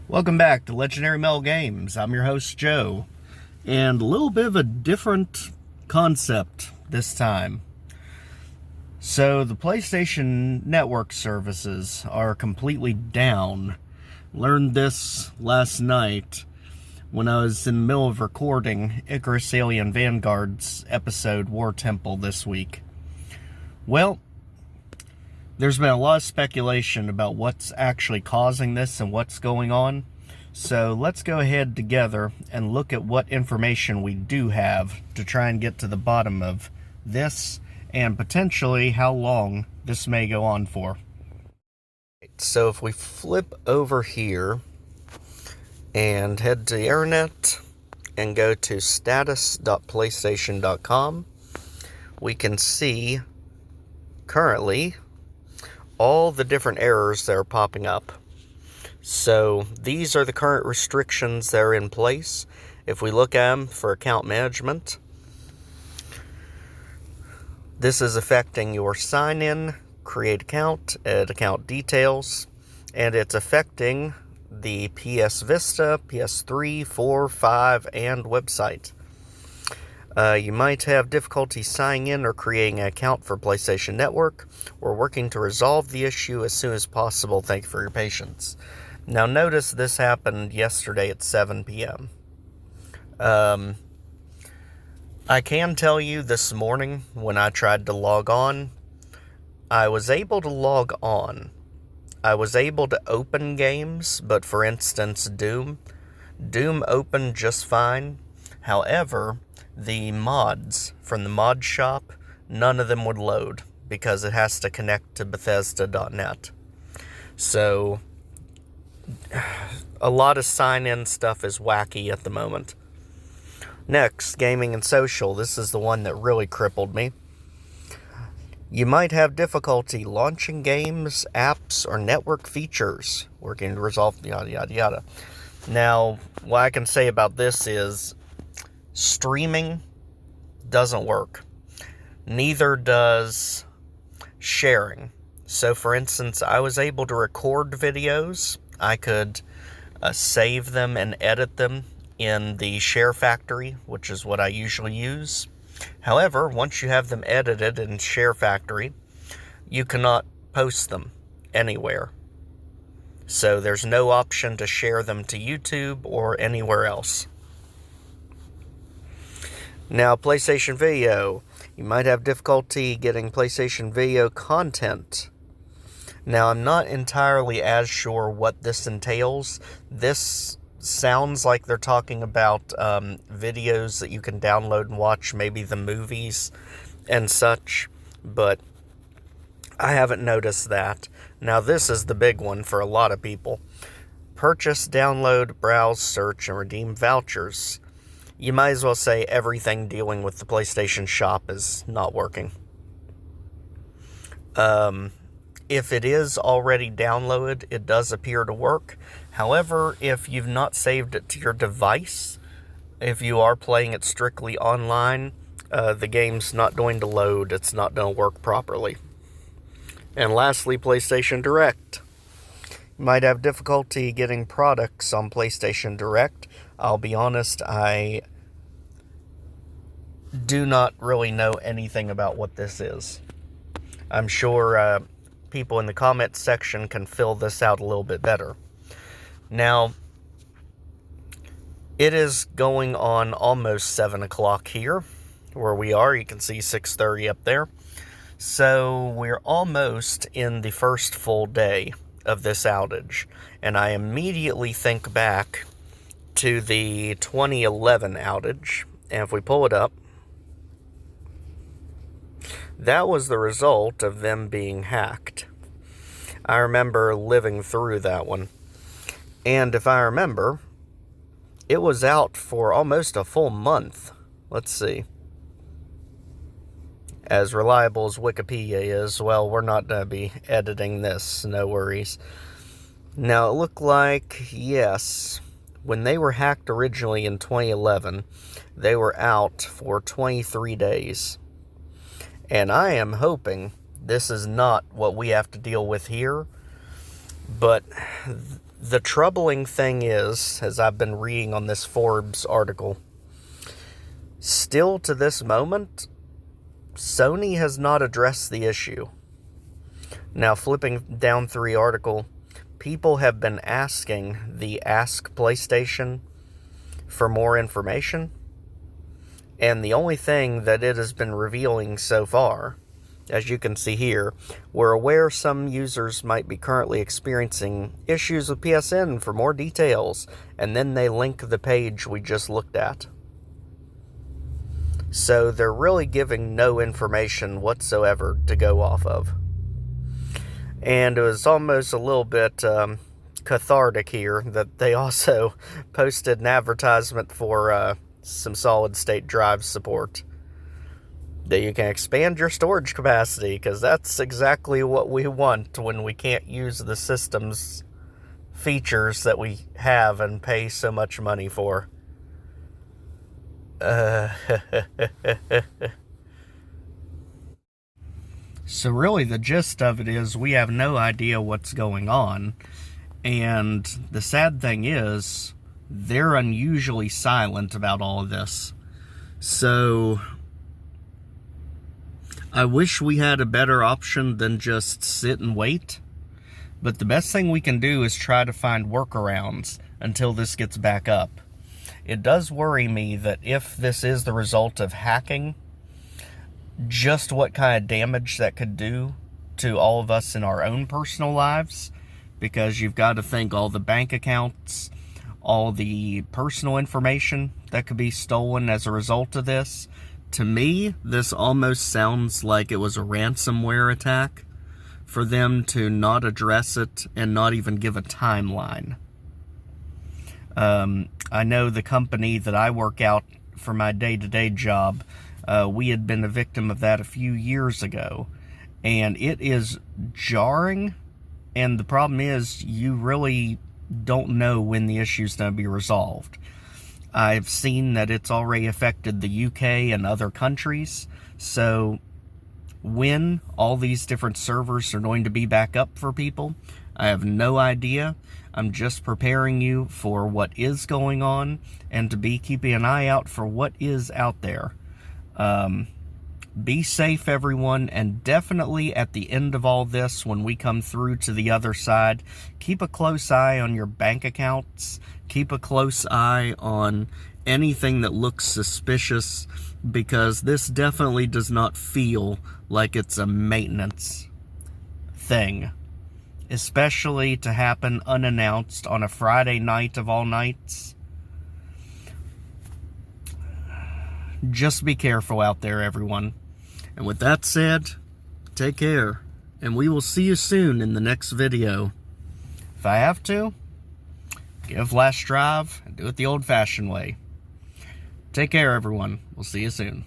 Welcome back to Legendary Mel Games. I'm your host, Joe. And a little bit of a different concept this time. So, the PlayStation Network services are completely down. Learned this last night when I was in the middle of recording Icarus Alien Vanguard's episode War Temple this week. Well, there's been a lot of speculation about what's actually causing this and what's going on. So let's go ahead together and look at what information we do have to try and get to the bottom of this and potentially how long this may go on for. So if we flip over here and head to the internet and go to status.playstation.com, we can see currently all the different errors that are popping up. So these are the current restrictions that are in place. If we look at them for account management, this is affecting your sign-in, create account, edit account details, and it's affecting the PS Vista, PS3, 4, 5, and website. You might have difficulty signing in or creating an account for PlayStation Network. We're working to resolve the issue as soon as possible. Thank you for your patience. Now notice this happened yesterday at 7 p.m. I can tell you this morning when I tried to log on, I was able to log on. I was able to open games, but for instance Doom opened just fine. However, the mods from the mod shop, none of them would load because it has to connect to Bethesda.net. So, a lot of sign-in stuff is wacky at the moment. Next, gaming and social. This is the one that really crippled me. You might have difficulty launching games, apps, or network features. Working to resolve yada yada yada. Now, what I can say about this is streaming doesn't work. Neither does sharing. So for instance, I was able to record videos. I could save them and edit them in the Share Factory, which is what I usually use. However, once you have them edited in Share Factory, you cannot post them anywhere. So there's no option to share them to YouTube or anywhere else. Now, PlayStation Video. You might have difficulty getting PlayStation Video content. Now, I'm not entirely as sure what this entails. This sounds like they're talking about videos that you can download and watch, maybe the movies and such, but I haven't noticed that. Now, this is the big one for a lot of people. Purchase, download, browse, search, and redeem vouchers. You might as well say everything dealing with the PlayStation Shop is not working. If it is already downloaded, it does appear to work. However, if you've not saved it to your device, if you are playing it strictly online, the game's not going to load. It's not going to work properly. And lastly, PlayStation Direct. You might have difficulty getting products on PlayStation Direct. I'll be honest, I do not really know anything about what this is. I'm sure people in the comments section can fill this out a little bit better. Now, it is going on almost 7 o'clock here, where we are. You can see 6:30 up there. So, we're almost in the first full day of this outage. And I immediately think back to the 2011 outage, and if we pull it up, that was the result of them being hacked. I remember living through that one, and if I remember, it was out for almost a full month. Let's see. As reliable as Wikipedia is, well, we're not going to be editing this, no worries. Now, it looked like, yes, when they were hacked originally in 2011, they were out for 23 days. And I am hoping this is not what we have to deal with here, but The troubling thing is, as I've been reading on this Forbes article, still to this moment, Sony has not addressed the issue. Now, flipping down through the article, people have been asking the Ask PlayStation for more information, and the only thing that it has been revealing so far, as you can see here, we're aware some users might be currently experiencing issues with PSN for more details, and then they link the page we just looked at. So they're really giving no information whatsoever to go off of. And it was almost a little bit cathartic here that they also posted an advertisement for some solid-state drive support, that you can expand your storage capacity, because that's exactly what we want when we can't use the system's features that we have and pay so much money for. So really the gist of it is we have no idea what's going on, and the sad thing is they're unusually silent about all of this. So I wish we had a better option than just sit and wait, but the best thing we can do is try to find workarounds until this gets back up. It does worry me that if this is the result of hacking, just what kind of damage that could do to all of us in our own personal lives, because you've got to think all the bank accounts, all the personal information that could be stolen as a result of this. To me, this almost sounds like it was a ransomware attack for them to not address it and not even give a timeline. I know the company that I work out for my day-to-day job, we had been a victim of that a few years ago, and it is jarring, and the problem is you really don't know when the issue's going to be resolved. I've seen that it's already affected the UK and other countries, so when all these different servers are going to be back up for people, I have no idea. I'm just preparing you for what is going on and to be keeping an eye out for what is out there. Be safe, everyone, and definitely at the end of all this, when we come through to the other side, keep a close eye on your bank accounts. Keep a close eye on anything that looks suspicious, because this definitely does not feel like it's a maintenance thing, especially to happen unannounced on a Friday night of all nights. Just be careful out there, everyone. And with that said, take care, and we will see you soon in the next video. If I have to, get a flash drive and do it the old-fashioned way. Take care, everyone. We'll see you soon.